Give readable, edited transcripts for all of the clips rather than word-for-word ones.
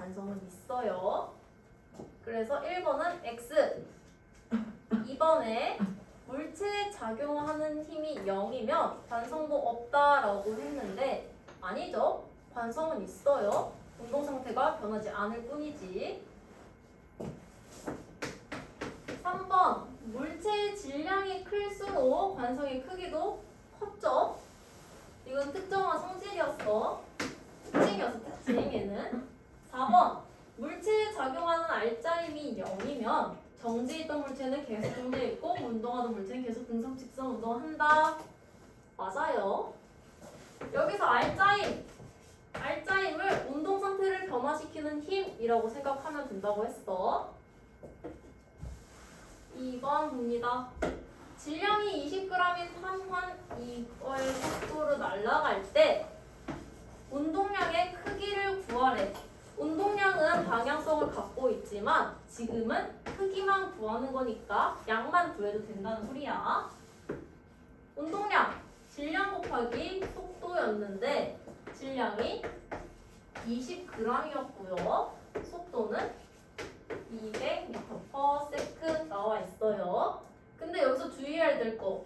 반성은 있어요. 그래서 1번은 X. 2번에 물체에 작용하는 힘이 0이면 반성도 없다라고 했는데 아니죠. 반성은 있어요. 운동 상태가 변하지 않을 뿐이지. 3번 물체의 질량이 클수록 관성의 크기도 컸죠. 이건 특정한 성질이었어. 특징이었어. 특징에는. 4번 물체에 작용하는 알짜임이 0이면 정지해 있던 물체는 계속 정지해 있고 운동하던 물체는 계속 등성 직선 운동한다. 맞아요. 여기서 알짜임을 운동 상태를 변화시키는 힘이라고 생각하면 된다고 했어. 2번 봅니다. 질량이 20g인 탄환 이거의 속도로 날아갈 때 운동량의 크기를 구하래. 운동량은 방향성을 갖고 있지만 지금은 크기만 구하는 거니까 양만 구해도 된다는 소리야. 운동량, 질량 곱하기 속도였는데 질량이 20g이었고요. 속도는 200m/s 나와 있어요. 근데 여기서 주의해야 될 거.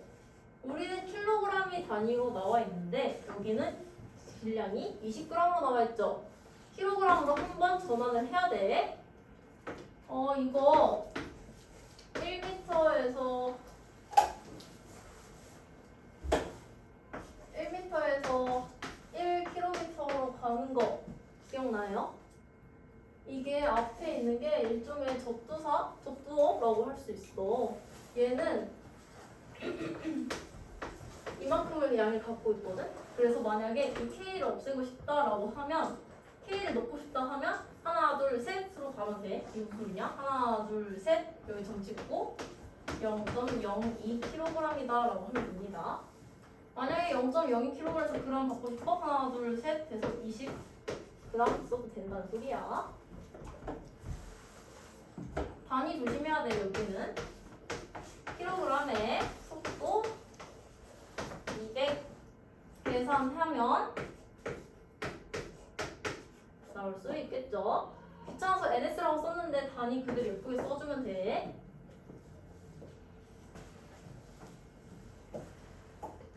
우리는 킬로그램이 단위로 나와 있는데 여기는 질량이 20g으로 나와 있죠. 킬로그램으로 한번 전환을 해야 돼. 이거 1m에서 1km로 가는 거 기억나요? 이게 앞에 있는 게 일종의 접두어라고 할 수 있어. 얘는 이만큼의 양을 갖고 있거든? 그래서 만약에 이 K를 없애고 싶다라고 하면 K를 넣고 싶다 하면 하나, 둘, 셋으로 가면 돼. 이거 무슨 소리냐? 하나, 둘, 셋 여기 점 찍고 0.02kg이다 라고 하면 됩니다. 만약에 0.02kg에서 그램 받고 싶어? 하나, 둘, 셋 해서 20g 써도 된다는 소리야. 단위 조심해야 돼. 여기는 킬로그램에 속도 200 계산하면 나올 수 있겠죠. 귀찮아서 NS라고 썼는데 단위 그대로 예쁘게 써주면 돼.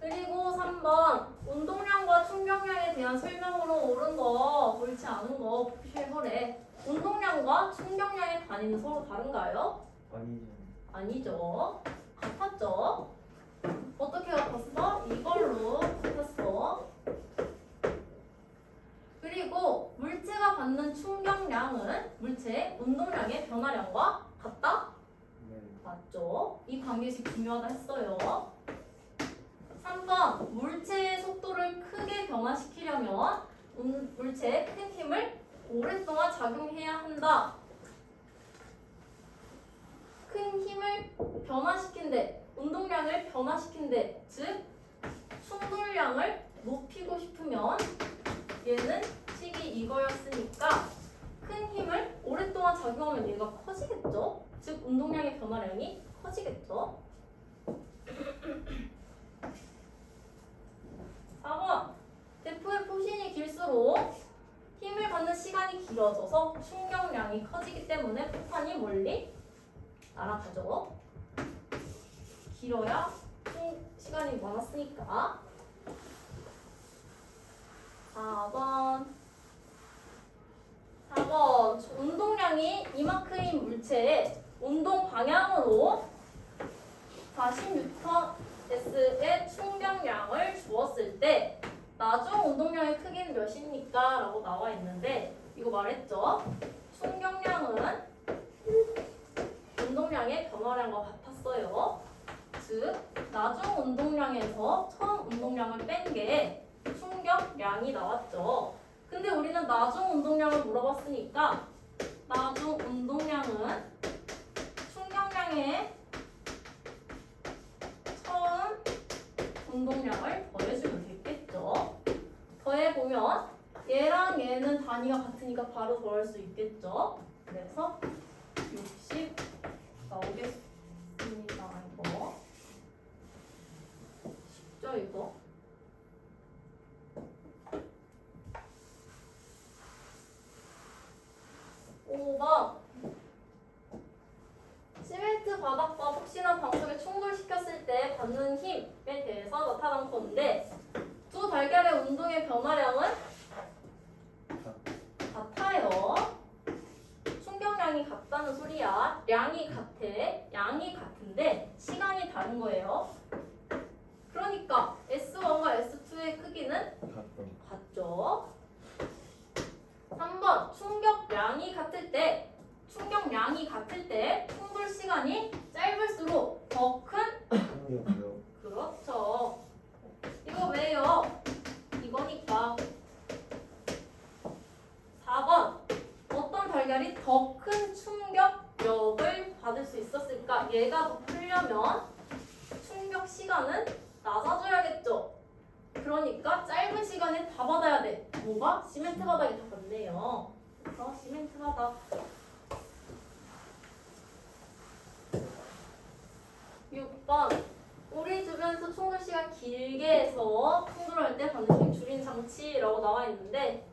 그리고 3번 운동량과 충격량에 대한 설명으로 옳은 거, 옳지 않은 거 표시해보래. 운동량과 충격량의 단위는 서로 다른가요? 아니죠. 아니죠. 같았죠. 어떻게 같았어? 이걸로 같았어. 그리고 물체가 받는 충격량은 물체의 운동량의 변화량과 같다? 네. 맞죠? 이 관계식 중요하다 했어요. 3번 물체의 속도를 크게 변화시키려면 물체에 큰 힘을 오랫동안 작용해야 한다. 큰 힘을 변화시킨대, 운동량을 변화시킨대, 즉 충돌량을 높이고 싶으면 얘는 식이 이거였으니까 큰 힘을 오랫동안 작용하면 얘가 커지겠죠? 즉 운동량의 변화량이 커지겠죠? 4번 대포의 포신이 길수록 힘을 받는 시간이 길어져서 충격량이 커지기 때문에 폭탄이 멀리 날아가죠. 길어야 시간이 많았으니까. 4번 운동량이 이만큼인 물체에 운동 방향으로 40N의 충격량을 주었을 때 나중 운동량의 크기는 몇입니까? 라고 나와 있는데 이거 말했죠? 충격량은 운동량의 변화량과 같았어요. 즉 나중 운동량에서 처음 운동량을 뺀 게 충격량이 나왔죠. 근데 우리는 나중 운동량을 물어봤으니까 나중 운동량은 충격량의 처음 운동량을 더해주면 되겠죠. 더해보면 얘랑 얘는 단위가 같으니까 바로 더할 수 있겠죠. 그래서 60 나오겠습니다. 이거 쉽죠 이거? 5번 시멘트 바닥과 혹시나 방석에 충돌시켰을 때 받는 힘에 대해서 나타난 건데 두 달걀의 운동의 변화량은 같아요. 충격량이 같다는 소리야. 양이 같은데 시간이 다른 거예요. 그러니까 S1과 S2의 크기는 같죠. 3번 충격량이 같을 때 충돌 시간이 짧을수록 더 큰 그렇죠. 이거 왜요? 이거니까. 4번 어떤 달걀이 더 큰 충격력을 받을 수 있었을까? 얘가 더 크려면 충격 시간은 낮아져야겠죠. 그러니까 짧은 시간에 다 받아야 돼. 뭐가? 시멘트 바닥이 다 받네요. 그래서 시멘트 바닥. 6번 우리 주변에서 충돌 시간 길게 해서 충돌할 때 받는 힘 줄인 장치라고 나와 있는데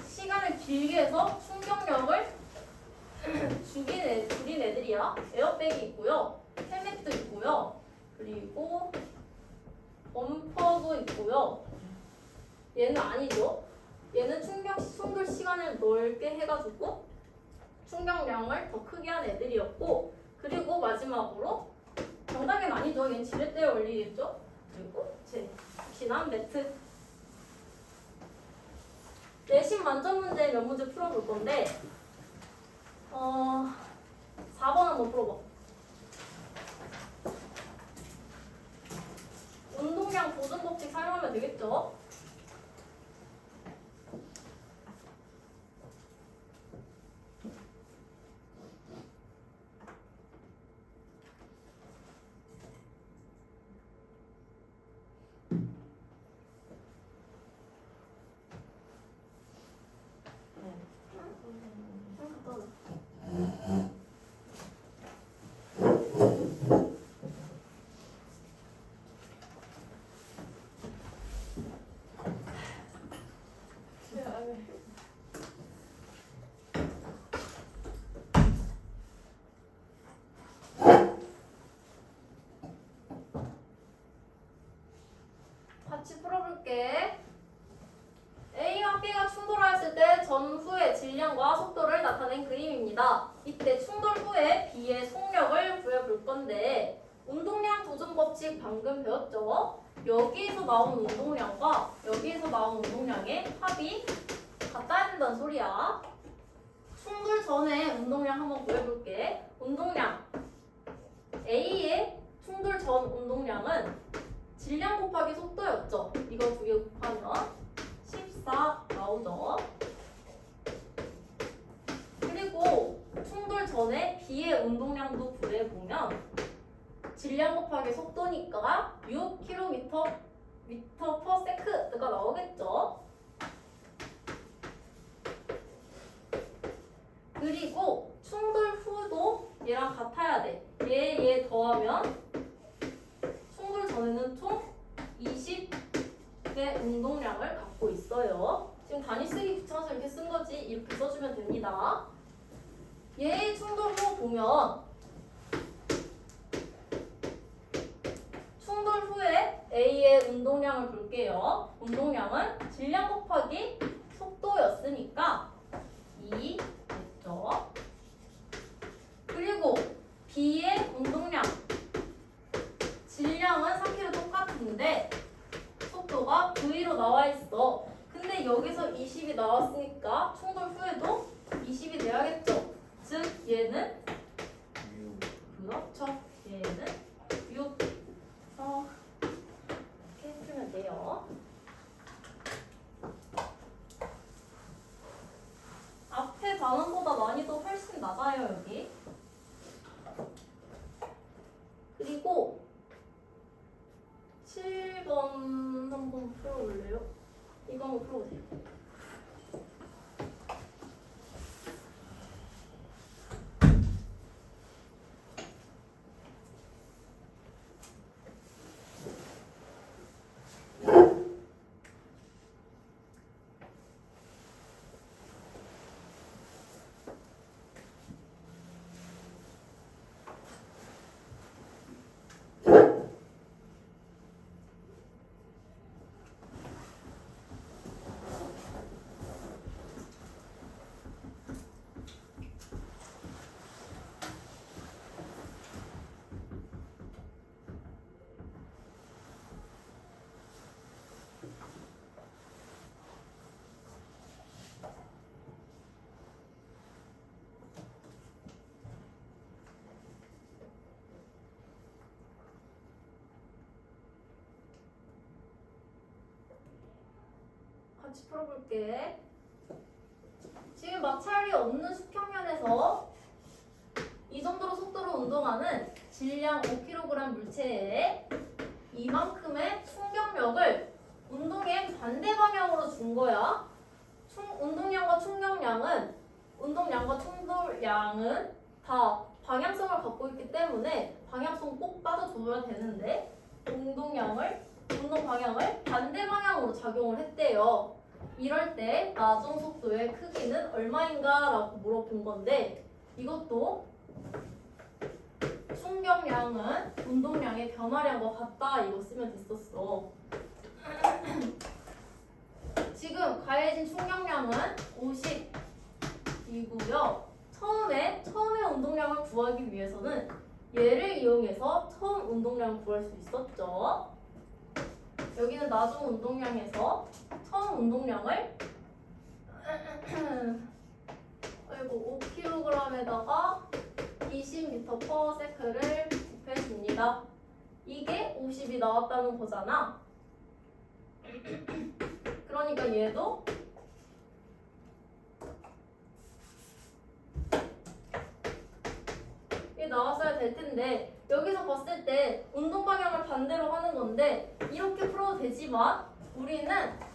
시간을 길게 해서 충격력을 줄인 애들이야. 에어백이 있고요. 헬멧도 있고요. 그리고 범퍼도 있고요. 얘는 아니죠. 얘는 충돌 시간을 넓게 해가지고 충격량을 더 크게 한 애들이었고, 그리고 마지막으로 정답은 아니죠. 얘는 지렛대의 원리겠죠. 그리고 진한 매트. 내신 만점 문제 몇 문제 풀어볼 건데 4번 한번 풀어봐. 운동량 보존 법칙 사용하면 되겠죠? 같이 풀어볼게. A와 B가 충돌하였을 때 전후의 질량과 속도를 나타낸 그림입니다. 이때 충돌 후에 B의 속력을 구해볼 건데 운동량 보존 법칙 방금 배웠죠? 여기에서 나온 운동량과 여기에서 나온 운동량의 합이 같아야 된다는 소리야. 충돌 전에 운동량 한번 구해볼게. 운동량 A의 충돌 전 운동량은 질량 곱하기 속도였죠. 이거 두 개 곱하면 14 나오죠. 그리고 충돌 전에 B의 운동량도 구해보면 질량 곱하기 속도니까 6km/s가 나오겠죠. 그리고 충돌 후도 얘랑 같아야 돼. 얘 더하면 충돌 전에는 총 20의 운동량을 갖고 있어요. 지금 단위 쓰기 귀찮아서 이렇게 쓴 거지. 이렇게 써주면 됩니다. 얘의 충돌 후 보면 충돌 후에 A의 운동량을 볼게요. 운동량은 질량 곱하기 속도였으니까 2 됐죠. 그리고 B의 운동량 질량은 3kg 똑같은데 속도가 V로 나와 있어. 근데 여기서 20이 나왔으니까 충돌 후에도 20이 돼야겠죠. 즉 얘는 그렇죠. 얘는 6. 이렇게 풀면 돼요. 앞에 단원보다 난이도 훨씬 낮아요 여기. 그리고 7번 한번 풀어볼래요? 이거 한번 풀어보세요. 같이 풀어볼게. 지금 마찰이 없는 수평면에서 이 정도로 속도로 운동하는 질량 5kg 물체에 이만큼의 충격력을 운동의 반대 방향으로 준 거야. 운동량과 충돌량은 다 방향성을 갖고 있기 때문에 방향성 꼭 빠져줘야 되는데 운동 방향을 반대 방향으로 작용을 했대요. 이럴 때 나중 속도의 크기는 얼마인가 라고 물어본 건데 이것도 충격량은 운동량의 변화량과 같다 이거 쓰면 됐었어. 지금 가해진 충격량은 50이고요. 처음에 운동량을 구하기 위해서는 얘를 이용해서 처음 운동량을 구할 수 있었죠. 여기는 나중 운동량에서 처음 운동량을 5kg에다가 20m/s를 곱해줍니다. 이게 50이 나왔다는 거잖아. 그러니까 얘도 이게 나왔어야 될 텐데 여기서 봤을 때 운동 방향을 반대로 하는 건데 이렇게 풀어도 되지만 우리는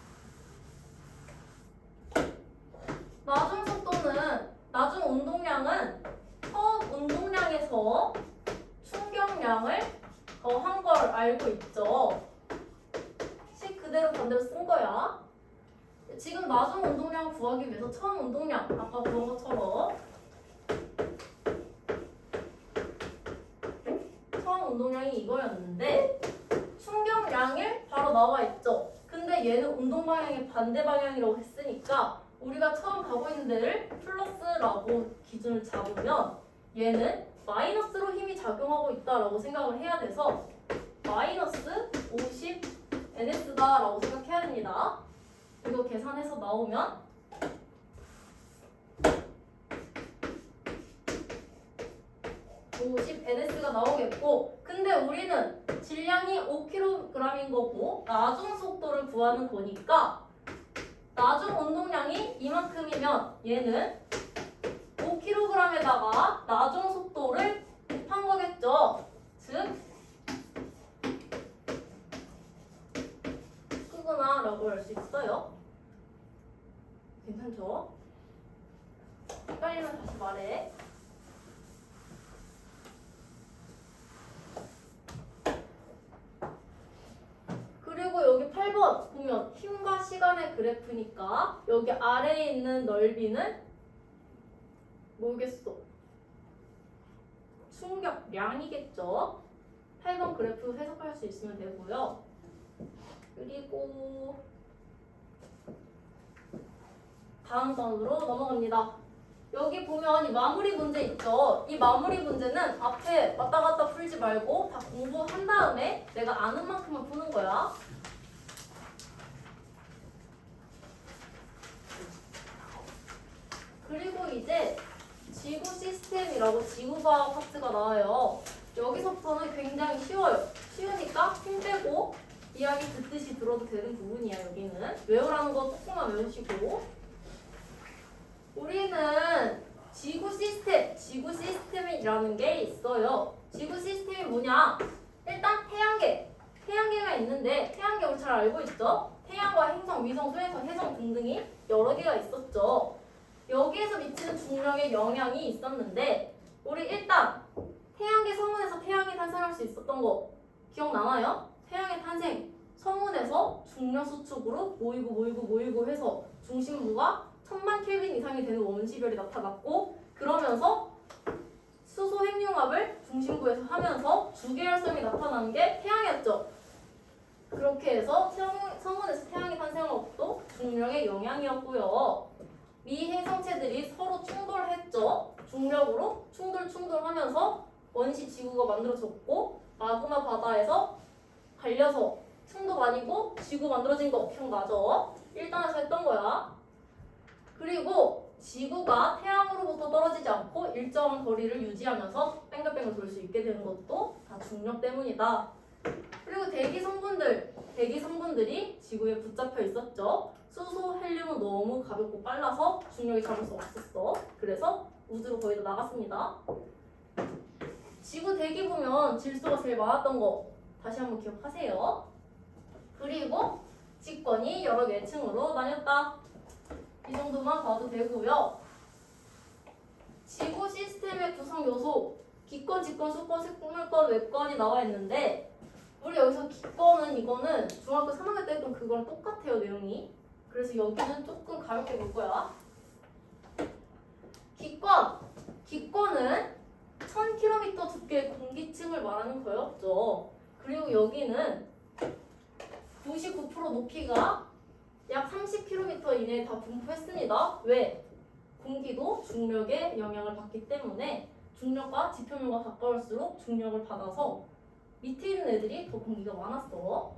나중 운동량은 처음 운동량에서 충격량을 더한 걸 알고 있죠. 식 그대로 반대로 쓴 거야. 지금 나중 운동량 구하기 위해서 처음 운동량 아까 그런 것처럼 처음 운동량이 이거였는데 충격량이 바로 나와 있죠. 근데 얘는 운동 방향의 반대 방향이라고 했으니까 우리가 처음 가고 있는 데를 플러스라고 기준을 잡으면 얘는 마이너스로 힘이 작용하고 있다라고 생각을 해야 돼서 마이너스 50 ns다라고 생각해야 됩니다. 이거 계산해서 나오면 50 ns가 나오겠고 근데 우리는 질량이 5kg인 거고 나중 속도를 구하는 거니까 나중 운동량이 이만큼이면 얘는 5kg에다가 나중 속도를 곱한 거겠죠. 즉 크구나 라고 할 수 있어요. 괜찮죠? 헷갈리면 다시 말해. 그리고 여기 8번 보면 힘과 시간의 그래프니까 여기 아래에 있는 넓이는 뭐겠어? 충격량이겠죠? 8번 그래프 해석할 수 있으면 되고요. 그리고 다음 단으로 넘어갑니다. 여기 보면 이 마무리 문제 있죠? 이 마무리 문제는 앞에 왔다 갔다 풀지 말고 다 공부한 다음에 내가 아는 만큼만 푸는 거야. 그리고 이제 지구 시스템이라고 지구과학 파트가 나와요. 여기서부터는 굉장히 쉬워요. 쉬우니까 힘 빼고 이야기 듣듯이 들어도 되는 부분이야. 여기는 외우라는 거 조금만 외우시고 우리는 지구 시스템이라는 게 있어요. 지구 시스템이 뭐냐? 일단 태양계가 있는데 태양계 우리 잘 알고 있죠? 태양과 행성, 위성, 소행성, 해성 등등이 여러 개가 있었죠. 여기에서 미치는 중력의 영향이 있었는데 우리 일단 태양계 성운에서 태양이 탄생할 수 있었던 거 기억나나요? 태양의 탄생 성운에서 중력 수축으로 모이고 해서 중심부가 1000만 켈빈 이상이 되는 원시별이 나타났고 그러면서 수소 핵융합을 중심부에서 하면서 주계열성이 나타나는 게 태양이었죠. 그렇게 해서 성운에서 태양이 탄생한 것도 중력의 영향이었고요. 미 행성체들이 서로 충돌했죠. 중력으로 충돌하면서 원시 지구가 만들어졌고 마그마 바다에서 갈려서 충돌 아니고 지구 만들어진 거 기억나죠? 1단에서 했던 거야. 그리고 지구가 태양으로부터 떨어지지 않고 일정한 거리를 유지하면서 뺑글뺑글 돌 수 있게 되는 것도 다 중력 때문이다. 그리고 대기 성분들이 지구에 붙잡혀 있었죠. 수소, 헬륨은 너무 가볍고 빨라서 중력이 잡을 수 없었어. 그래서 우주로 거의 다 나갔습니다. 지구 대기 보면 질소가 제일 많았던 거 다시 한번 기억하세요. 그리고 직권이 여러 개의 층으로 나뉘었다. 이 정도만 봐도 되고요. 지구 시스템의 구성 요소 기권, 직권, 수권, 식물권, 외권이 나와 있는데 우리 여기서 기권은 이거는 중학교 3학년 때 했던 그거랑 똑같아요, 내용이. 그래서 여기는 조금 가볍게 볼 거야. 기권은 1000km 두께의 공기층을 말하는 거였죠. 그리고 여기는 99% 높이가 약 30km 이내에 다 분포했습니다. 왜? 공기도 중력의 영향을 받기 때문에 중력과 지표면과 가까울수록 중력을 받아서 밑에 있는 애들이 더 공기가 많았어.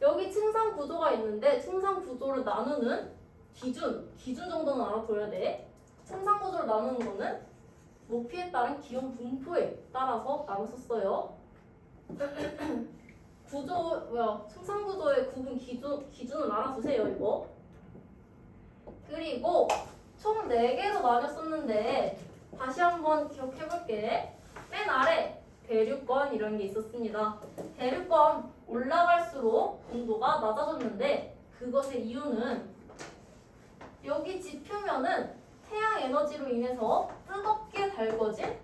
여기 층상 구조가 있는데 층상 구조를 나누는 기준 정도는 알아둬야 돼. 층상 구조를 나누는 거는 높이에 따른 기온 분포에 따라서 나눴었어요. 층상 구조의 구분 기준을 알아두세요, 이거. 그리고 총 4개로 나뉘었었는데 다시 한번 기억해볼게. 맨 아래 대륙권 이런 게 있었습니다. 대륙권 올라갈수록 온도가 낮아졌는데 그것의 이유는 여기 지표면은 태양 에너지로 인해서 뜨겁게 달궈진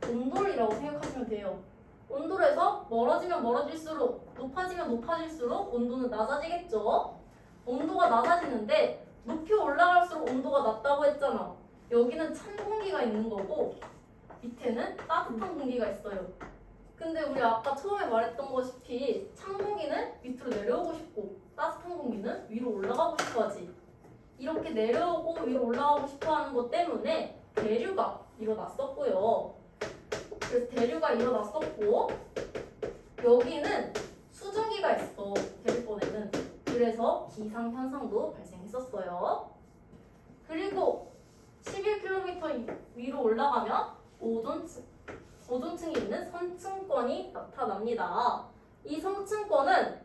온돌이라고 생각하시면 돼요. 온돌에서 멀어지면 멀어질수록 높아지면 높아질수록 온도는 낮아지겠죠. 온도가 낮아지는데 높이 올라갈수록 온도가 낮다고 했잖아. 여기는 찬 공기가 있는 거고 밑에는 따뜻한 공기가 있어요. 근데 우리 아까 처음에 말했던 것이피 찬 공기는 밑으로 내려오고 싶고 따뜻한 공기는 위로 올라가고 싶어 하지. 이렇게 내려오고 위로 올라가고 싶어 하는 것 때문에 대류가 일어났었고요. 그래서 대류가 일어났었고 여기는 수증기가 있어. 대륙권에는. 그래서 기상현상도 발생했었어요. 그리고 11km 위로 올라가면 오존층이 있는 선층권이 나타납니다. 이 선층권은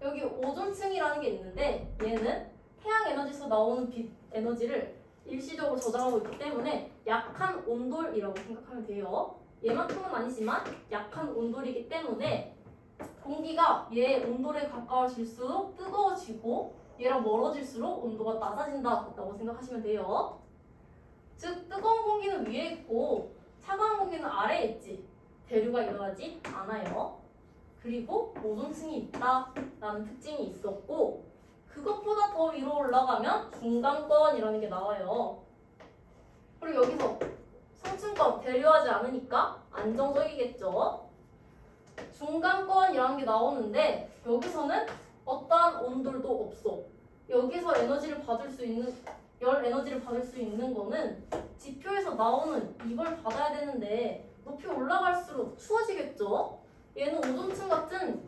여기 오존층이라는 게 있는데 얘는 태양 에너지에서 나오는 빛 에너지를 일시적으로 저장하고 있기 때문에 약한 온돌이라고 생각하면 돼요. 얘만큼은 아니지만 약한 온돌이기 때문에 공기가 얘 온돌에 가까워질수록 뜨거워지고 얘랑 멀어질수록 온도가 낮아진다고 생각하시면 돼요. 즉 뜨거운 공기는 위에 있고 차가운 공기는 아래에 있지. 대류가 일어나지 않아요. 그리고 오존층이 있다라는 특징이 있었고 그것보다 더 위로 올라가면 중간권이라는 게 나와요. 그리고 여기서 상층권 대류하지 않으니까 안정적이겠죠. 중간권이라는 게 나오는데 여기서는 어떠한 온돌도 없어. 여기서 에너지를 받을 수 있는 열 에너지를 받을 수 있는 거는 지표에서 나오는 이걸 받아야 되는데 높이 올라갈수록 추워지겠죠. 얘는 오존층 같은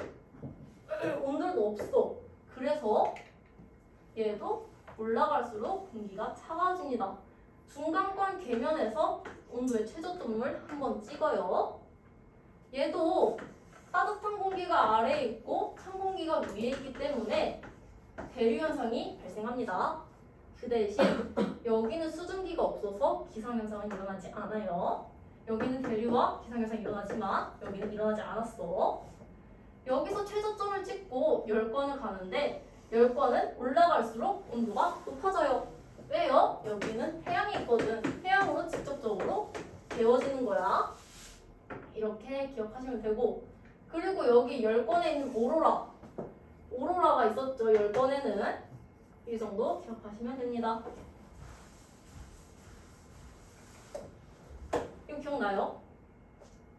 온돌도 없어. 그래서 얘도 올라갈수록 공기가 차가워집니다. 중간권 계면에서 온도의 최저점을 한번 찍어요. 얘도 따뜻한 공기가 아래에 있고 찬 공기가 위에 있기 때문에 대류 현상이 발생합니다. 그 대신 여기는 수증기가 없어서 기상현상은 일어나지 않아요. 여기는 대류와 기상현상이 일어나지만 여기는 일어나지 않았어. 여기서 최저점을 찍고 열권을 가는데 열권은 올라갈수록 온도가 높아져요. 왜요? 여기는 해양이 있거든. 해양으로 직접적으로 데워지는 거야. 이렇게 기억하시면 되고 그리고 여기 열권에 있는 오로라가 있었죠. 열권에는 이 정도 기억하시면 됩니다. 이거 기억나요?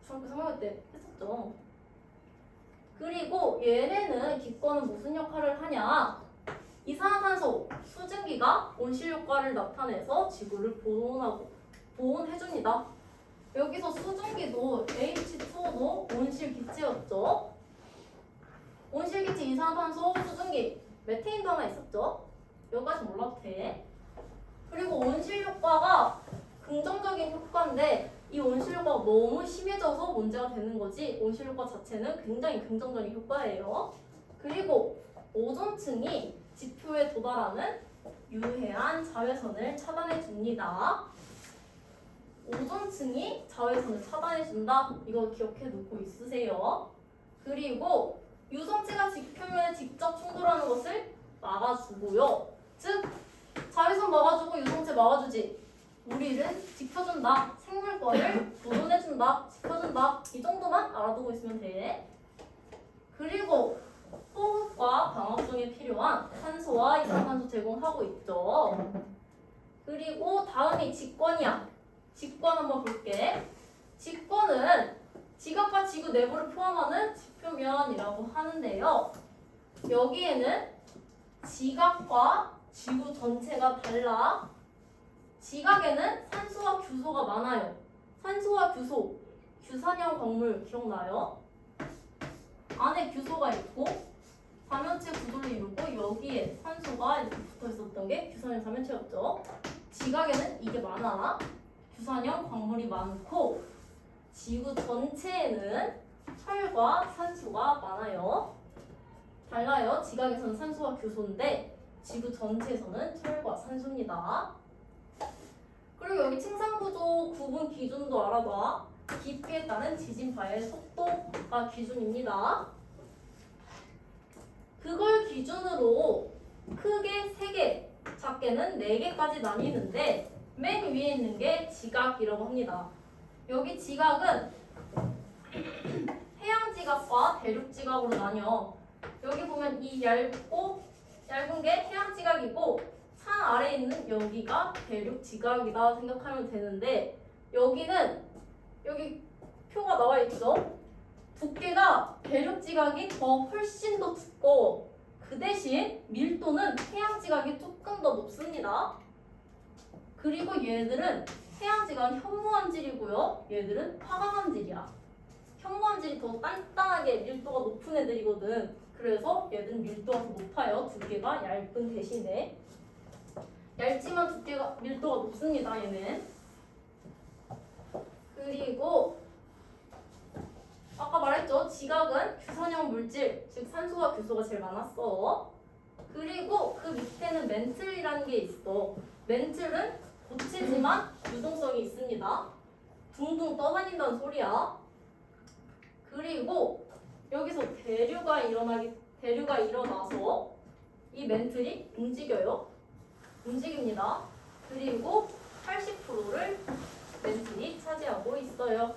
중학교 3학년 때 했었죠. 그리고 얘네는 기권은 무슨 역할을 하냐? 이산화탄소, 수증기가 온실 효과를 나타내서 지구를 보온해줍니다. 여기서 수증기도 H2도 온실기체였죠. 온실기체, 이산화탄소, 수증기, 메테인도 하나 있었죠. 여기까지 몰라도 돼. 그리고 온실 효과가 긍정적인 효과인데 이 온실 효과가 너무 심해져서 문제가 되는 거지 온실 효과 자체는 굉장히 긍정적인 효과예요. 그리고 오존층이 지표에 도달하는 유해한 자외선을 차단해 줍니다. 오존층이 자외선을 차단해 준다. 이거 기억해 놓고 있으세요. 그리고 유성체가 지표면에 직접 충돌하는 것을 막아주고요. 즉 자외선 막아주고 유성체 막아주지. 우리를 지켜준다. 생물과를 보존해준다. 지켜준다. 이 정도만 알아두고 있으면 돼. 그리고 호흡과 방어성에 필요한 산소와 이산화탄소 제공하고 있죠. 그리고 다음이 직권이야. 직권 한번 볼게. 직권은 지각과 지구 내부를 포함하는 지표면이라고 하는데요. 여기에는 지각과 지구 전체가 달라. 지각에는 산소와 규소가 많아요. 산소와 규소, 규산형 광물 기억나요? 안에 규소가 있고 삼연체 구도를 이루고 여기에 산소가 이렇게 붙어 있었던 게 규산형 삼연체였죠. 지각에는 이게 많아. 규산형 광물이 많고 지구 전체에는 철과 산소가 많아요. 달라요. 지각에서는 산소와 규소인데 지구 전체에서는 철과 산소입니다. 그리고 여기 층상구조 구분 기준도 알아봐. 깊이에 따른 지진 발의 속도가 기준입니다. 그걸 기준으로 크게 3개, 작게는 4개까지 나뉘는데 맨 위에 있는 게 지각이라고 합니다. 여기 지각은 해양 지각과 대륙 지각으로 나뉘어. 여기 보면 이 얇은 게 해양 지각이고 산 아래에 있는 여기가 대륙 지각이다 생각하면 되는데 여기 표가 나와 있죠? 두께가 대륙 지각이 훨씬 더 두꺼워. 그 대신 밀도는 해양 지각이 조금 더 높습니다. 그리고 얘들은 해양 지각은 현무암질이고요. 얘들은 화강암질이야. 현무암질이 더 단단하게 밀도가 높은 애들이거든. 그래서 얘들은 밀도가 더 높아요. 두께가 얇은 대신에. 얇지만 두께가 밀도가 높습니다. 얘는. 그리고 아까 말했죠. 지각은 규산형 물질, 즉 산소와 규소가 제일 많았어. 그리고 그 밑에는 멘틀이라는 게 있어. 멘틀은 고체지만 유동성이 있습니다. 둥둥 떠다닌다는 소리야. 그리고 여기서 대류가 일어나서 이 멘틀이 움직입니다. 그리고 80%를 멘틀이 차지하고 있어요.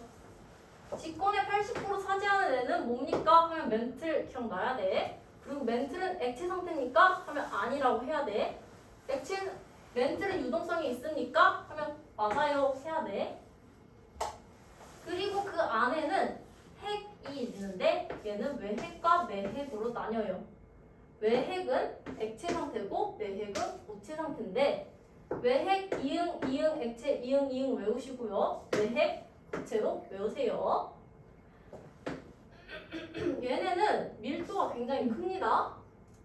직권의 80% 차지하는 애는 뭡니까? 하면 멘틀 기억나야 돼. 그리고 멘틀은 액체 상태입니까? 하면 아니라고 해야 돼. 멘틀은 유동성이 있습니까? 하면 맞아요 해야 돼. 그리고 그 안에는 핵이 있는데 얘는 외핵과 내핵으로 나뉘어요. 외핵은 액체 상태고 내핵은 고체 상태인데 외핵 이응 액체 이응 외우시고요. 내핵 고체로 외우세요. 얘네는 밀도가 굉장히 큽니다.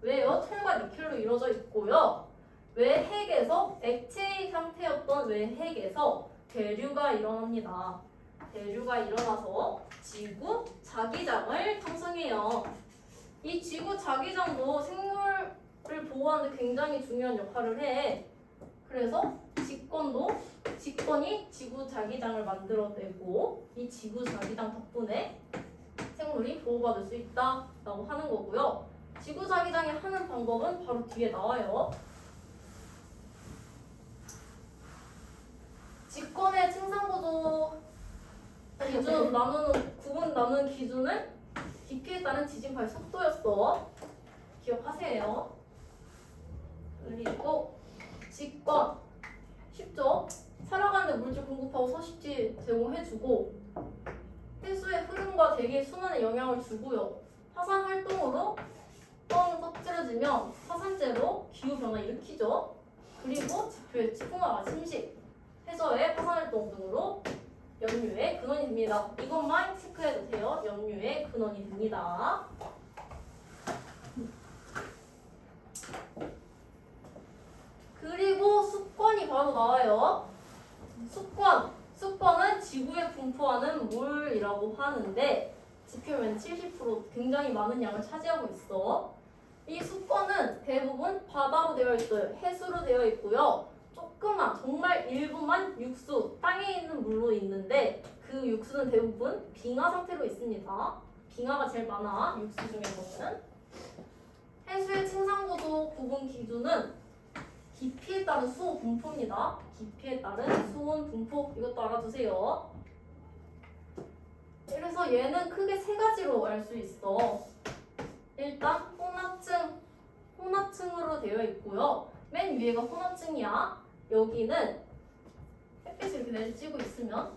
왜요? 철과 니켈로 이루어져 있고요. 외핵에서 액체 상태였던 외핵에서 대류가 일어납니다. 대류가 일어나서 지구 자기장을 형성해요. 이 지구 자기장도 생물을 보호하는 데 굉장히 중요한 역할을 해. 그래서 직권이 지구 자기장을 만들어내고 이 지구 자기장 덕분에 생물이 보호받을 수 있다라고 하는 거고요. 지구 자기장이 하는 방법은 바로 뒤에 나와요. 직권의 층상구조 구분 나누는 기준은 깊이에 따른 지진발 속도였어. 기억하세요. 그리고 직권 쉽죠? 살아가는데 물질 공급하고 서식지 제공해주고 해수의 흐름과 대기의 순환에 영향을 주고요. 화산 활동으로 뻥 터뜨려지면 화산재로 기후변화 일으키죠. 그리고 지표의 풍화가 침식, 해저의 화산 활동 등으로 연류의 근원이 됩니다. 이것만 체크해도 돼요. 연류의 근원이 됩니다. 그리고 수권이 바로 나와요. 수권은 지구에 분포하는 물이라고 하는데 지표면 70% 굉장히 많은 양을 차지하고 있어. 이 수권은 대부분 바다로 되어 있어요. 해수로 되어 있고요. 조그만 정말 일부만 육수, 땅에 있는 물로 있는데 그 육수는 대부분 빙하 상태로 있습니다. 빙하가 제일 많아, 육수 중에서는. 해수의 침상구조 구분 기준은 깊이에 따른 수온 분포입니다. 깊이에 따른 수온 분포, 이것도 알아두세요. 그래서 얘는 크게 세 가지로 알 수 있어. 일단 혼합층으로 되어 있고요. 맨 위에가 혼합층이야. 여기는 햇빛을 이렇게 내리쬐고 있으면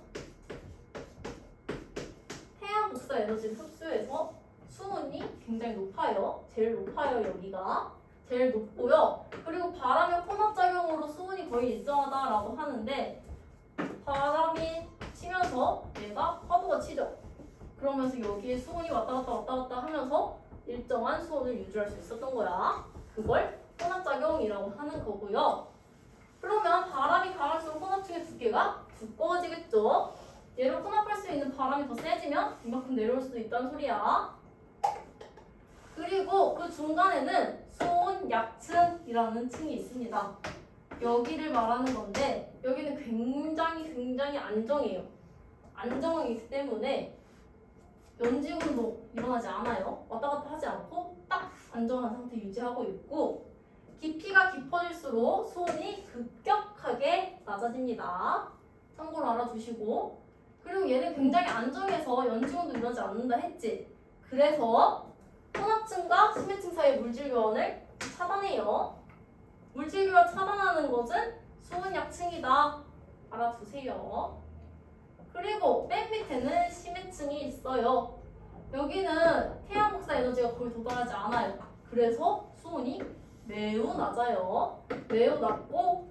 태양 복사 에너지를 흡수해서 수온이 굉장히 높아요. 제일 높아요. 여기가 제일 높고요. 그리고 바람의 혼합작용으로 수온이 거의 일정하다라고 하는데 바람이 치면서 얘가 파도가 치죠. 그러면서 여기에 수온이 왔다 갔다 하면서 일정한 수온을 유지할 수 있었던 거야. 그걸 혼합작용이라고 하는 거고요. 그러면 바람이 강할수록 혼합층의 두께가 두꺼워지겠죠. 얘를 혼합할 수 있는 바람이 더 세지면 이만큼 내려올 수도 있다는 소리야. 그리고 그 중간에는 수온 약층이라는 층이 있습니다. 여기를 말하는 건데 여기는 굉장히 안정해요. 안정이기 때문에 연지운동 일어나지 않아요. 왔다 갔다 하지 않고 딱 안정한 상태 유지하고 있고 깊이가 깊어질수록 수온이 급격하게 낮아집니다. 참고로 알아두시고 그리고 얘는 굉장히 안정해서 연지운동 일어나지 않는다 했지. 그래서 혼합층과 심해층 사이의 물질 교환을 차단해요. 물질 교환 차단하는 것은 수온 약층이다. 알아두세요. 그리고 맨 밑에는 심해층이 있어요. 여기는 태양 복사 에너지가 거의 도달하지 않아요. 그래서 수온이 매우 낮아요. 매우 낮고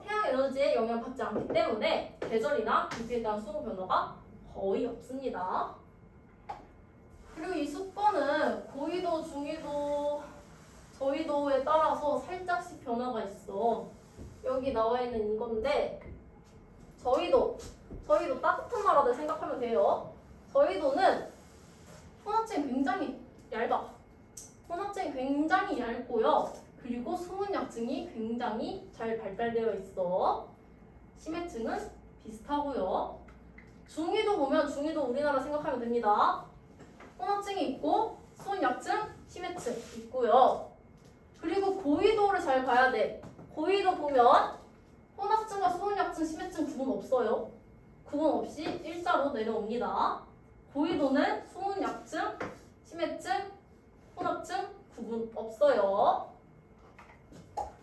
태양 에너지에 영향받지 않기 때문에 계절이나 깊이에 따른 수온 변화가 거의 없습니다. 그리고 이 수권은 고위도, 중위도, 저위도에 따라서 살짝씩 변화가 있어. 여기 나와 있는 이건데 저희도 따뜻한 나라들 생각하면 돼요. 저희도는 혼합층이 굉장히 얇아. 혼합층이 굉장히 얇고요. 그리고 수온 약층이 굉장히 잘 발달되어 있어. 심해층은 비슷하고요. 중위도 보면 중위도 우리나라 생각하면 됩니다. 혼합층이 있고 수온 약층, 심해층 있고요. 그리고 고위도를 잘 봐야 돼. 고위도 보면 혼합층과 수온약층, 심해층 구분 없어요. 구분 없이 일자로 내려옵니다. 고위도는 수온약층, 심해층, 혼합층 구분 없어요.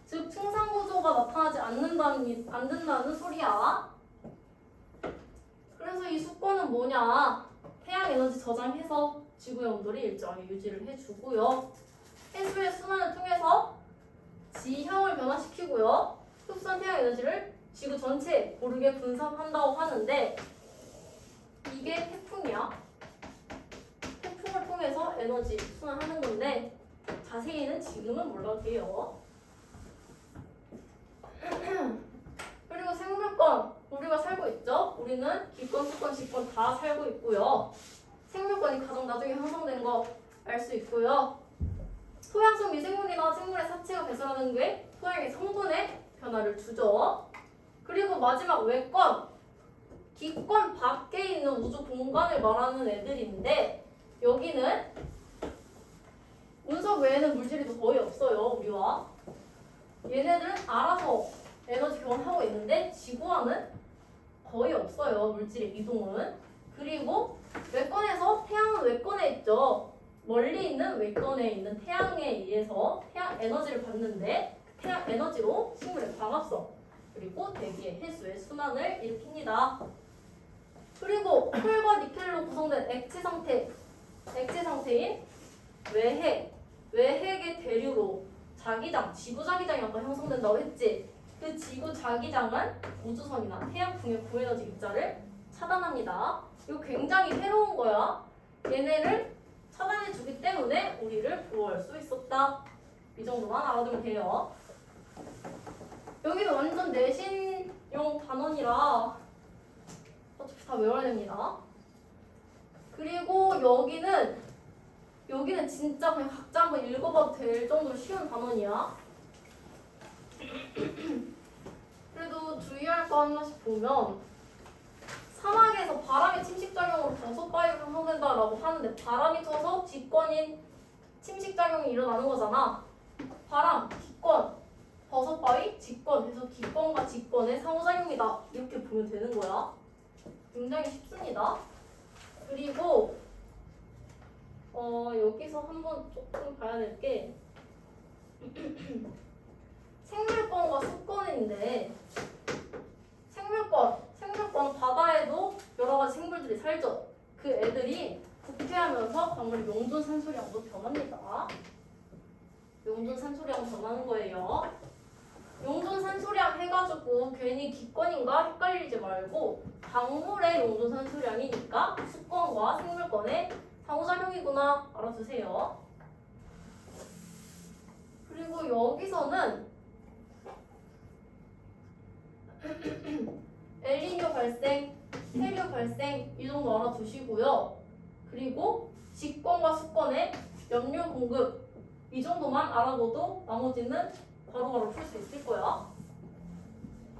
즉 층상구조가 나타나지 않는다는 소리야. 그래서 이 수권은 뭐냐? 태양 에너지 저장해서 지구의 온도를 일정하게 유지를 해주고요. 해수의 순환을 통해서 지형을 변화시키고요. 흡수한 태양 에너지를 지구 전체에 고르게 분산한다고 하는데 이게 태풍이야. 태풍을 통해서 에너지 순환하는 건데 자세히는 지금은 몰라도 돼요. 그리고 생물권 우리가 살고 있죠. 우리는 기권, 수권, 지권 다 살고 있고요. 생물권이 가장 나중에 형성된 거 알 수 있고요. 토양성 미생물이나 생물의 사체가 배설하는 게 토양의 성분에 변화를 주죠. 그리고 마지막 외권, 기권 밖에 있는 우주 공간을 말하는 애들인데 여기는 운석 외에는 물질이 거의 없어요. 우리와 얘네들은 알아서 에너지 교환하고 있는데 지구와는 거의 없어요. 물질의 이동은. 그리고 외권에서 태양은 외권에 있죠. 멀리 있는 외권에 있는 태양에 의해서 태양 에너지를 받는데 그 태양 에너지로 식물의 광합성 그리고 대기의 해수의 순환을 일으킵니다. 그리고 철과 니켈로 구성된 액체 상태인 외핵의 대류로 자기장, 지구 자기장이 아까 형성된다고 했지. 그 지구 자기장은 우주선이나 태양풍의 고에너지 입자를 차단합니다. 이거 굉장히 새로운 거야. 얘네를 차단해주기 때문에 우리를 보호할 수 있었다. 이 정도만 알아두면 돼요. 여기는 완전 내신용 단원이라 어차피 다 외워야 됩니다. 그리고 여기는 여기는 진짜 그냥 각자 한번 읽어봐도 될 정도로 쉬운 단원이야. 그래도 주의할 거 하나씩 보면 사막에서 바람의 침식작용으로 버섯바위가 형성된다라고 하는데 바람이 터서 직권인 침식작용이 일어나는 거잖아. 바람, 기권, 버섯바위, 직권 해서 기권과 직권의 상호작용이다. 이렇게 보면 되는 거야. 굉장히 쉽습니다. 그리고 여기서 한번 조금 봐야 될 게 생물권과 수권인데 생물권 바다에도 여러 가지 생물들이 살죠. 그 애들이 부패하면서 광물이 용존산소량으로 변합니다. 용존산소량 변하는 거예요. 용존산소량 해가지고 괜히 기권인가 헷갈리지 말고 광물의 용존산소량이니까 수권과 생물권의 상호작용이구나 알아두세요. 그리고 여기서는 엘니뇨 발생, 해류 발생 이 정도 알아두시고요. 그리고 직권과 수권의 연료 공급 이 정도만 알아둬도 나머지는 바로바로 풀 수 있을 거야.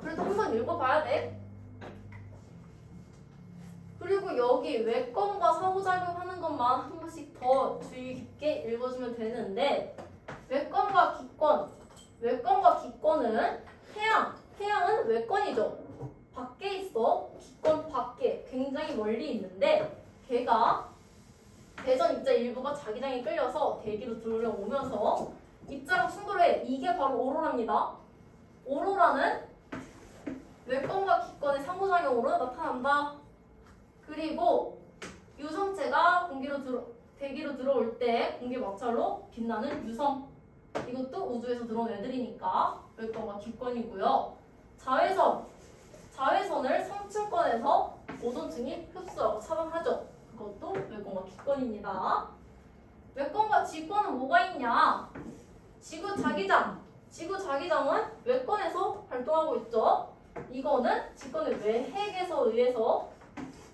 그래도 한번 읽어봐야 돼. 그리고 여기 외권과 상호작용하는 것만 한 번씩 더 주의 깊게 읽어주면 되는데 외권과 기권은 태양은 외권이죠. 밖에 있어. 기권 밖에 굉장히 멀리 있는데 걔가 대전 입자 일부가 자기장에 끌려서 대기로 들어오면서 입자랑 충돌해. 이게 바로 오로라입니다. 오로라는 외권과 기권의 상호작용으로 나타난다. 그리고 유성체가 대기로 들어올 때 공기 마찰로 빛나는 유성. 이것도 우주에서 들어온 애들이니까 외권과 기권이고요. 자외선을 성층권에서 오존층이 흡수하고 차단하죠. 그것도 외권과 기권입니다. 외권과 직권은 뭐가 있냐? 지구 자기장은 외권에서 활동하고 있죠. 이거는 직권의 외핵에서 의해서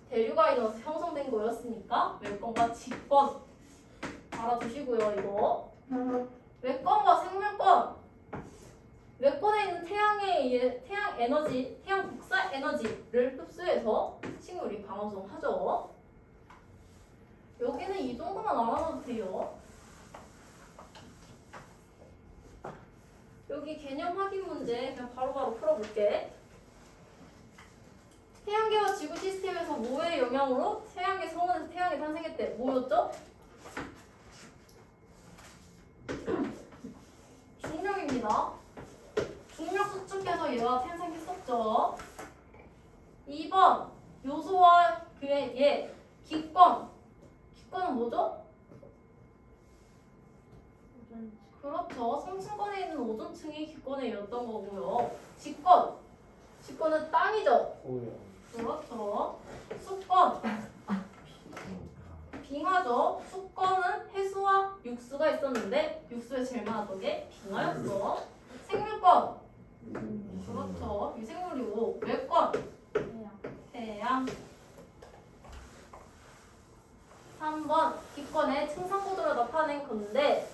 대류가 일어나서 형성된 거였으니까 외권과 직권 알아두시고요. 이거 외권과 생물권. 외권에 있는 태양 복사 에너지를 흡수해서 식물이 방아성하죠. 여기는 이 정도만 알아놔도 돼요. 여기 개념 확인 문제 그냥 바로바로 풀어볼게. 태양계와 지구 시스템에서 뭐의 영향으로 태양계 성운에서 태양이 탄생했대? 뭐였죠? 중력입니다. 중력 수축해서 얘가 탄생했었죠. 2번 요소와 그의 얘 기권은 뭐죠? 그렇죠. 성층권에 있는 오존층이 기권이었던 거고요. 직권은 땅이죠. 그렇죠. 수권 빙하죠. 수권은 해수와 육수가 있었는데 육수에 제일 많았던 게 빙하였어. 생물권 그렇죠. 유생물이고 외권 태양 3번 기권의 층상고도를 나타낸 건데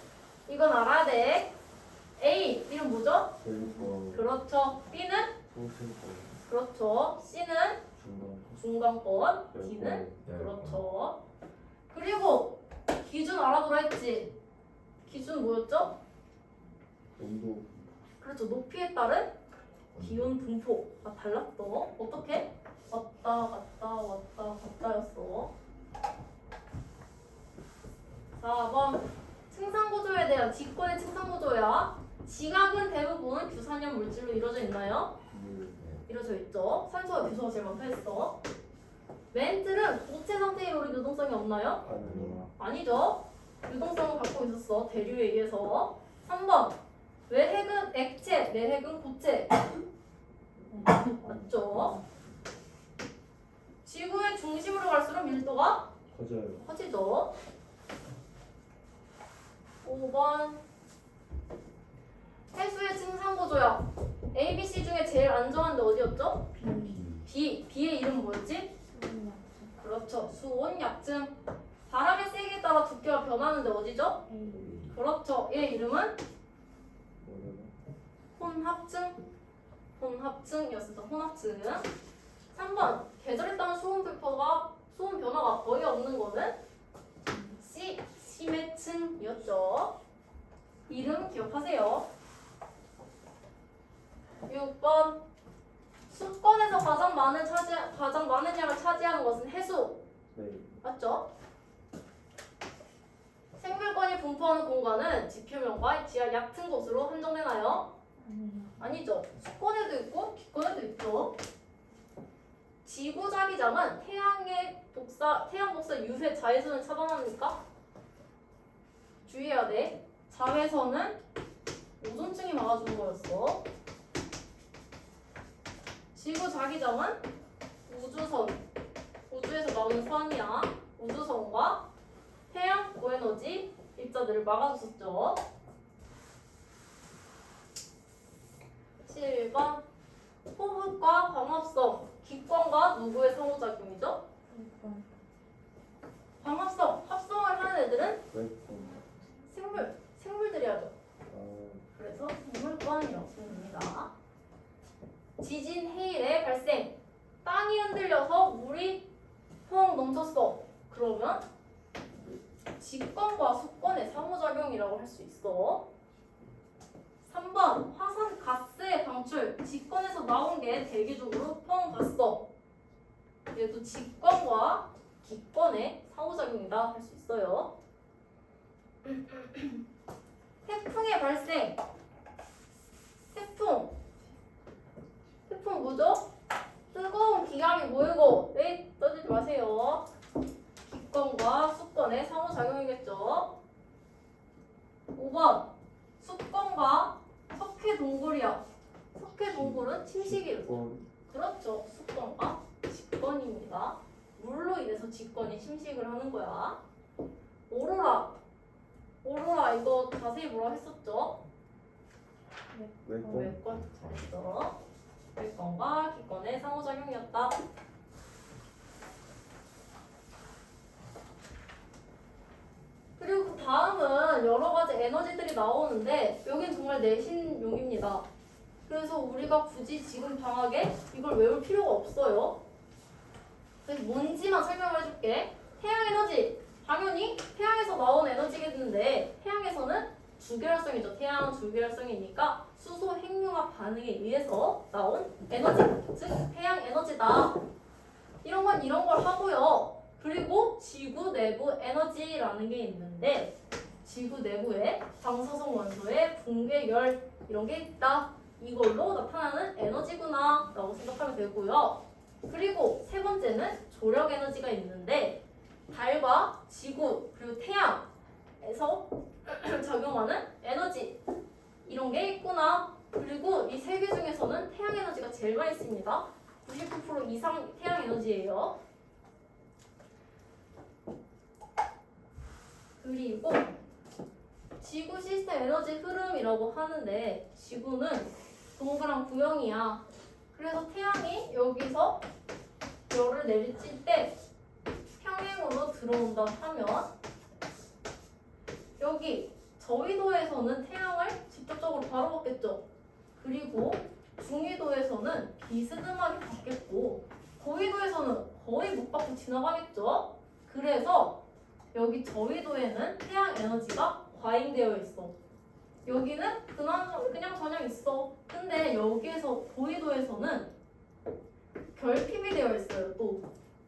이건 알아야 돼. A 이름 뭐죠? 그렇죠. B는 그렇죠. C는 중간권, D는 그렇죠. 그리고 기준 알아두라 했지. 기준 뭐였죠? 온도. 그렇죠. 높이에 따른 기온 분포가 달랐어. 어떻게? 왔다 갔다였어. 4번 층상구조에 대한 직권의 층상구조야. 지각은 대부분 규산염 물질로 이루어져 있나요? 이루어져 있죠. 산소와 규소가 제일 많다 했어. 멘틀은 고체 상태의 요리 유동성이 없나요? 아니죠. 유동성을 갖고 있었어. 대류에 의해서. 3번 외핵은 액체, 내핵은 고체. 맞죠? 지구의 중심으로 갈수록 밀도가 커지죠. 5번 해수의 층상구조야. A, B, C 중에 제일 안정한데 어디였죠? B. B의 이름 뭐였지? 그렇죠. 수온 약증. 바람의 세기에 따라 두께가 변하는데 어디죠? 그렇죠. 얘 이름은 혼합증이었습니다. 혼합증. 3번 계절에 따른 수온 변화가 거의 없는 거는 심해층이었죠. 이름 기억하세요. 6번 수권에서 가장 많은 양을 차지하는 것은 해수. 네. 맞죠? 생물권이 분포하는 공간은 지표면과 지하 얕은 곳으로 한정되나요? 아니죠. 수권에도 있고 기권에도 있죠. 지구자기장은 태양 복사 유세 자외선을 차단합니까? 주의해야 돼. 자외선은 오존층이 막아주는 거였어. 지구자기장은 우주에서 나오는 선이야. 우주선과 태양 고에너지 입자들을 막아줬었죠. 7번 호흡과 광합성, 기권과 누구의 상호작용이죠? 광합성, 합성을 하는 애들은 생물들이야죠. 그래서 생물권이라고 씁니다. 지진, 해일의 발생, 땅이 흔들려서 물이 펑 넘쳤어. 그러면 직권과 수권의 상호작용이라고 할 수 있어. 3번 화산 가스의 방출, 직권에서 나온 게 대기 쪽으로 펑 갔어. 얘도 직권과 기권의 상호작용이다 할 수 있어요. 태풍의 발생. 태풍 뭐죠? 뜨거운 기압이 모이고, 네, 떠들지 마세요. 기권과 수권의 상호작용이겠죠. 5번 수권과 석회동굴이야. 석회동굴은 침식이죠. 그렇죠. 수권과 직권입니다. 물로 인해서 직권이 침식을 하는 거야. 오로라 이거 자세히 뭐라 했었죠? 외권 잘했어. 외권과 기권의 상호작용이었다. 그리고 그 다음은 여러 가지 에너지들이 나오는데 여긴 정말 내신용입니다. 그래서 우리가 굳이 지금 방학에 이걸 외울 필요가 없어요. 그래서 뭔지만 설명을 해줄게. 태양 에너지, 당연히 태양에서 나온 에너지겠는데 태양에서는 주계열성이죠. 태양 주계열성이니까 수소 핵융합 반응에 의해서 나온 에너지, 즉 태양 에너지다. 이런 걸 하고요. 그리고 지구 내부 에너지라는 게 있는데 지구 내부에 방사성 원소의 붕괴열 이런 게 있다. 이걸로 나타나는 에너지구나 라고 생각하면 되고요. 그리고 세 번째는 조력 에너지가 있는데 달과 지구 그리고 태양에서 작용하는 에너지 이런 게 있구나. 그리고 이 세 개 중에서는 태양 에너지가 제일 많이 있습니다. 99% 이상 태양 에너지예요. 그리고 지구 시스템 에너지 흐름이라고 하는데 지구는 동그란 구형이야. 그래서 태양이 여기서 열을 내리칠 때 평행으로 들어온다 하면 여기 저위도에서는 태양을 직접적으로 바로 받겠죠. 그리고 중위도에서는 비스듬하게 받겠고 고위도에서는 거의 못 받고 지나가겠죠. 그래서 여기 저위도에는 태양 에너지가 과잉되어 있어. 여기는 그냥 저냥 있어. 근데 여기에서 고위도에서는 결핍이 되어 있어요. 또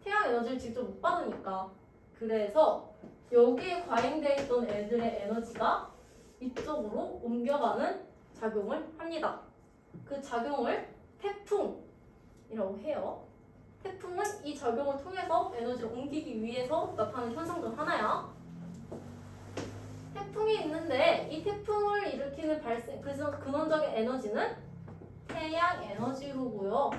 태양 에너지를 직접 못 받으니까. 그래서 여기에 과잉되어 있던 애들의 에너지가 이쪽으로 옮겨가는 작용을 합니다. 그 작용을 태풍이라고 해요. 태풍은 이 작용을 통해서 에너지를 옮기기 위해서 나타나는 현상 중 하나야. 태풍이 있는데 이 태풍을 일으키는 그래서 근원적인 에너지는 태양 에너지로고요.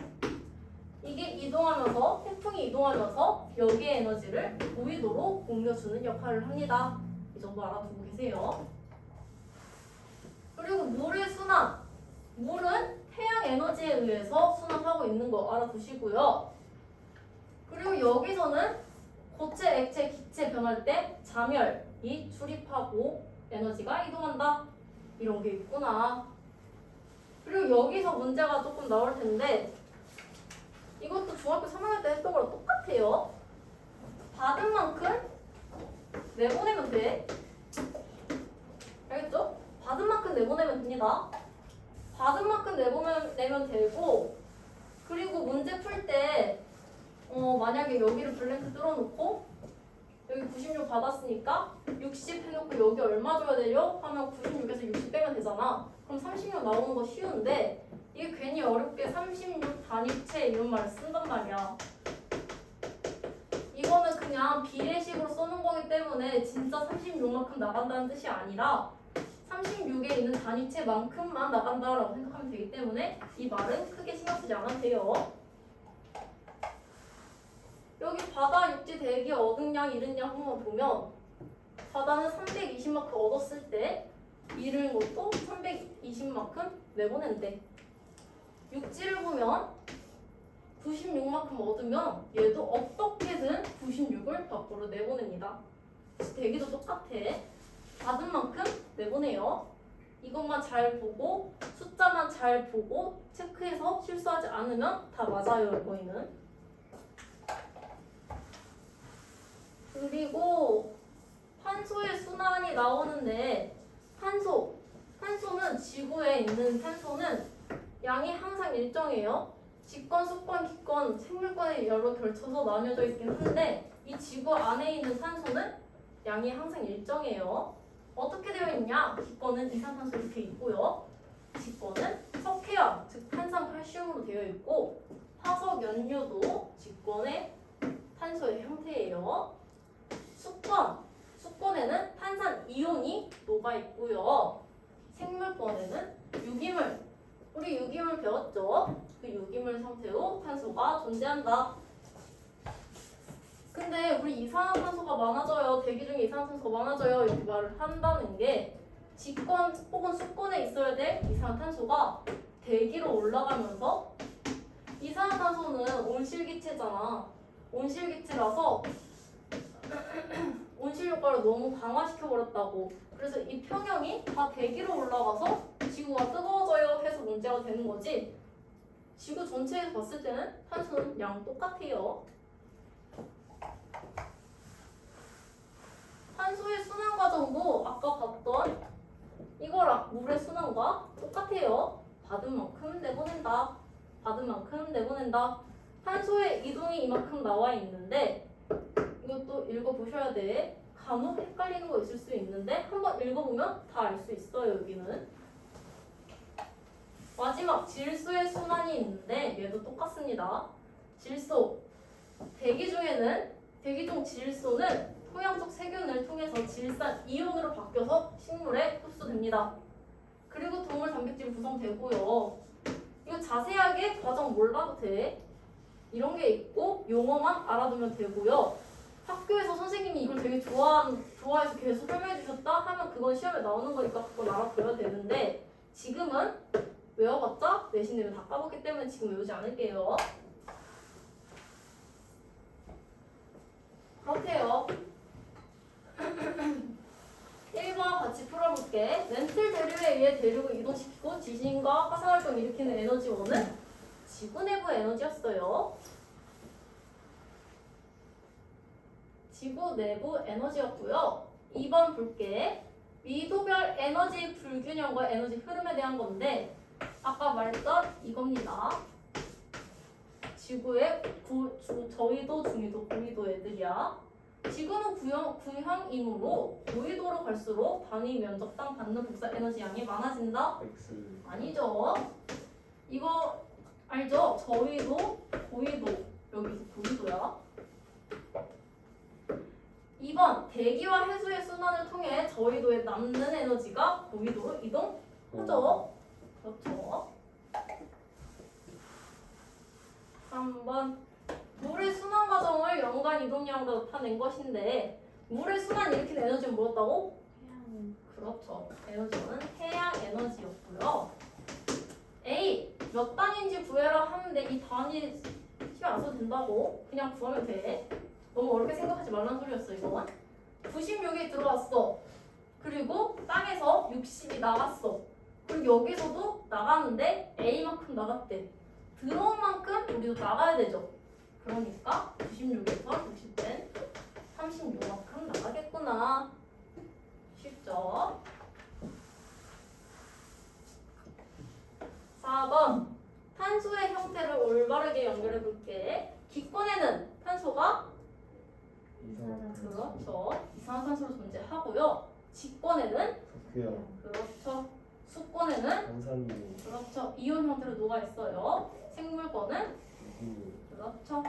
이게 태풍이 이동하면서 여기의 에너지를 고위도로 옮겨주는 역할을 합니다. 이 정도 알아두고 계세요. 그리고 물의 순환. 물은 태양 에너지에 의해서 순환하고 있는 거 알아두시고요. 그리고 여기서는 고체, 액체, 기체 변할 때 잠열이 출입하고 에너지가 이동한다. 이런 게 있구나. 그리고 여기서 문제가 조금 나올 텐데 이것도 중학교 3학년 때 했던 거랑 똑같아요. 받은 만큼 내보내면 돼. 알겠죠? 받은 만큼 내보내면 됩니다. 받은 만큼 내보내면 되고, 그리고 문제 풀 때 만약에 여기를 블랭크 뚫어놓고 여기 96 받았으니까 60 해놓고 여기 얼마 줘야 되죠? 하면 96에서 60 빼면 되잖아. 그럼 36 나오는 거 쉬운데 이게 괜히 어렵게 36 단위체 이런 말을 쓴단 말이야. 이거는 그냥 비례식으로 써놓은 거기 때문에 진짜 36만큼 나간다는 뜻이 아니라 36에 있는 단위체만큼만 나간다라고 생각하면 되기 때문에 이 말은 크게 신경 쓰지 않아도 돼요. 여기 바다 육지 대기 얻은 양 잃은 양 한번 보면 바다는 320만큼 얻었을 때 잃은 것도 320만큼 내보낸대. 육지를 보면 96만큼 얻으면 얘도 어떻게든 96을 밖으로 내보냅니다. 대기도 똑같아. 받은 만큼 내보내요. 이것만 잘 보고 숫자만 잘 보고 체크해서 실수하지 않으면 다 맞아요. 이거는. 그리고 탄소의 순환이 나오는데 탄소는 지구에 있는 탄소는 양이 항상 일정해요. 직권, 수권, 기권, 생물권에 여러 결쳐서 나뉘어져 있긴 한데 이 지구 안에 있는 탄소는 양이 항상 일정해요. 어떻게 되어 있냐? 기권은 이산탄소 이렇게 있고요. 직권은 석회화, 즉 탄산 칼슘으로 되어 있고 화석 연료도 직권의 탄소의 형태예요. 수권에는 탄산 이온이 녹아 있고요. 생물권에는 유기물, 우리 유기물 배웠죠? 그 유기물 상태로 탄소가 존재한다. 근데 우리 이산화탄소가 많아져요. 대기 중에 이산화탄소가 많아져요. 이렇게 말을 한다는 게 직권 혹은 수권에 있어야 될 이산화탄소가 대기로 올라가면서 이산화탄소는 온실기체잖아. 온실기체라서 온실 효과를 너무 강화시켜버렸다고. 그래서 이 평형이 다 대기로 올라가서 지구가 뜨거워져요 해서 문제가 되는 거지. 지구 전체에서 봤을 때는 탄소는 양 똑같아요. 탄소의 순환 과정도 아까 봤던 이거랑 물의 순환과 똑같아요. 받은 만큼 내보낸다. 받은 만큼 내보낸다. 탄소의 이동이 이만큼 나와 있는데 이것도 읽어보셔야 돼. 간혹 헷갈리는 거 있을 수 있는데 한번 읽어보면 다 알 수 있어요. 여기는. 마지막 질소의 순환이 있는데 얘도 똑같습니다. 질소. 대기 중 질소는 토양적 세균을 통해서 질산 이온으로 바뀌어서 식물에 흡수됩니다. 그리고 동물 단백질 구성되고요. 이거 자세하게 과정 몰라도 돼. 이런 게 있고 용어만 알아두면 되고요. 학교에서 선생님이 이걸 되게 좋아해서 계속 설명해 주셨다 하면 그건 시험에 나오는 거니까 그건 알아둬야 되는데 지금은 외워봤자 내신 내면 다 까먹기 때문에 지금 외우지 않을게요. 그렇대요. 1번 같이 풀어볼게. 렌틀 대류에 의해 대륙을 이동시키고 지진과 화산활동을 일으키는 에너지원은 지구 내부 에너지였어요. 지구 내부 에너지였고요. 2번 볼게. 위도별 에너지 불균형과 에너지 흐름에 대한 건데 아까 말했던 이겁니다. 지구의 저위도, 중위도, 고위도 애들이야. 지구는 구형이므로 고위도로 갈수록 단위 면적당 받는 복사 에너지 양이 많아진다? X. 아니죠. 이거 알죠? 저위도, 고위도. 여기서 고위도야. 2번 대기와 해수의 순환을 통해 저위도에 남는 에너지가 고위도로 이동하죠. 그렇죠. 3번 물의 순환 과정을 연간 이동량으로 나타낸 것인데 물의 순환 일으키는 에너지는 뭐였다고? 해양. 그렇죠. 에너지는 해양 에너지였고요. A 몇 단위인지 구해라 하는데 이 단위 신경 안 써도 된다고 그냥 구하면 돼. 너무 어렵게 생각하지 말라는 소리였어 이건. 96이 들어왔어. 그리고 땅에서 60이 나갔어. 그리고 여기서도 나가는데 A만큼 나갔대. 들어온 만큼 우리도 나가야 되죠. 그러니까 96에서 60 뺀 36만큼 나가겠구나. 쉽죠? 4번 탄소의 형태를 올바르게 연결해 볼게. 기권에는 탄소가 그렇죠. 이산화탄소로 존재하고요. 직권에는 좋고요. 그렇죠. 수권에는 탄산이 그렇죠. 이온 형태로 녹아 있어요. 생물권은 누구 그렇죠.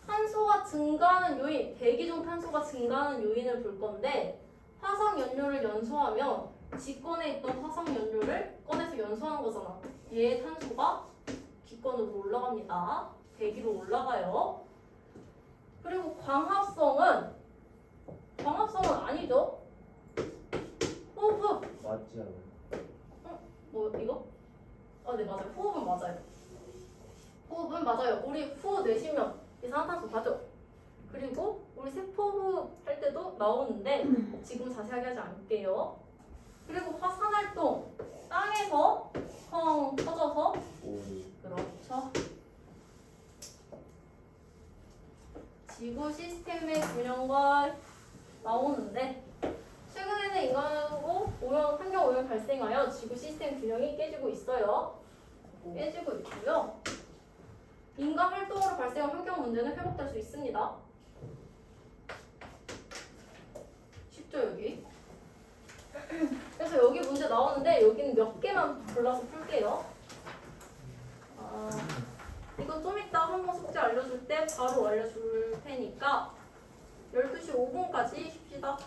탄소가 증가하는 요인, 대기 중 탄소가 증가하는 요인을 볼 건데 화석 연료를 연소하면 직권에 있던 화석 연료를 꺼내서 연소하는 거잖아. 얘의 탄소가 기권으로 올라갑니다. 대기로 올라가요. 그리고 광합성은 아니죠. 호흡 맞지 않아요? 뭐 이거? 아, 네 맞아요. 호흡은 맞아요. 호흡은 맞아요. 우리 후 내쉬면 이산화탄소 가죠. 그리고 우리 세포 호흡 할 때도 나오는데 지금 자세하게 하지 않을게요. 그리고 화산활동 땅에서 펑 터져서 오 그렇죠. 지구 시스템의 균형과 나오는데 최근에는 인간으로 환경 오염 발생하여 지구 시스템 균형이 깨지고 있어요. 깨지고 있고요. 인간 활동으로 발생한 환경 문제는 회복될 수 있습니다. 쉽죠 여기? 그래서 여기 문제 나오는데 여기는 몇 개만 골라서 풀게요. 이거 좀 이따 한번 숙제 알려줄 때 바로 알려줄 테니까 12시 5분까지 쉽시다.